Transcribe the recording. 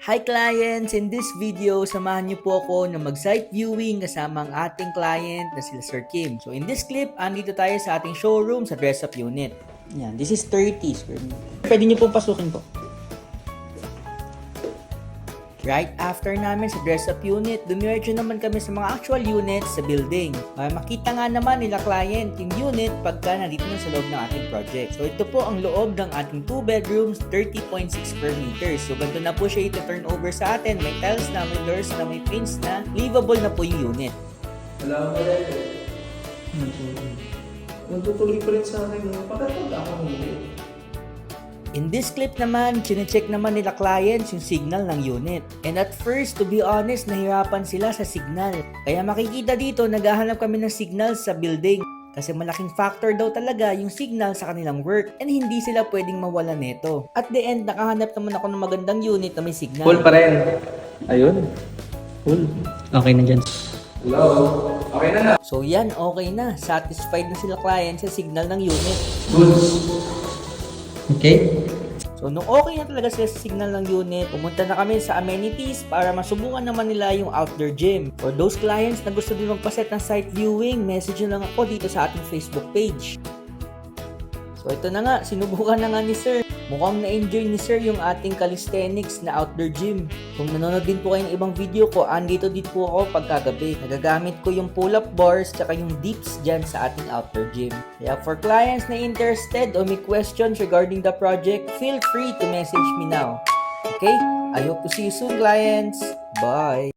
Hi clients! In this video, samahan niyo po ako na mag-site viewing kasama ang ating client na sila Sir Kim. So in this clip, andito tayo sa ating showroom sa dress-up unit. Yan, this is 30 square meter. Pwede niyo pong pasukin po. Right after namin sa dress-up unit, dumiretso naman kami sa mga actual units sa building. Makita nga naman nila client yung unit pagka nandito na sa loob ng ating project. So ito po ang loob ng ating 2 bedrooms, 30.6 square meters. So ganito na po siya ito-turn over sa atin. May tiles na, may doors na, may pins na. Livable na po yung unit. Wala ko pala ito. Nagtutuloy pa rin sa akin. Pagkatag ako hindi. In this clip naman, chinecheck naman nila clients yung signal ng unit. And at first, to be honest, nahirapan sila sa signal. Kaya makikita dito, naghahanap kami ng signal sa building. Kasi malaking factor daw talaga yung signal sa kanilang work. And hindi sila pwedeng mawala nito. At the end, nakahanap naman ako ng magandang unit na may signal. Full pa rin. Ayun. Full. Okay na dyan. Hello. Okay na na. So yan, okay na. Satisfied na sila client sa signal ng unit. Good. Okay? So nung okay na talaga sila sa signal ng unit, pumunta na kami sa amenities para masubukan naman nila yung outdoor gym. For those clients na gusto din magpaset ng site viewing, message nyo lang ako dito sa ating Facebook page. So ito na nga, sinubukan na nga ni Sir. Mukhang na-enjoy ni Sir yung ating calisthenics na outdoor gym. Kung nanonood din po kayo ng ibang video ko, andito din po ako pagkagabi. Nagagamit ko yung pull-up bars tsaka yung dips dyan sa ating outdoor gym. Kaya for clients na interested o may questions regarding the project, feel free to message me now. Okay? I hope to see you soon, clients. Bye!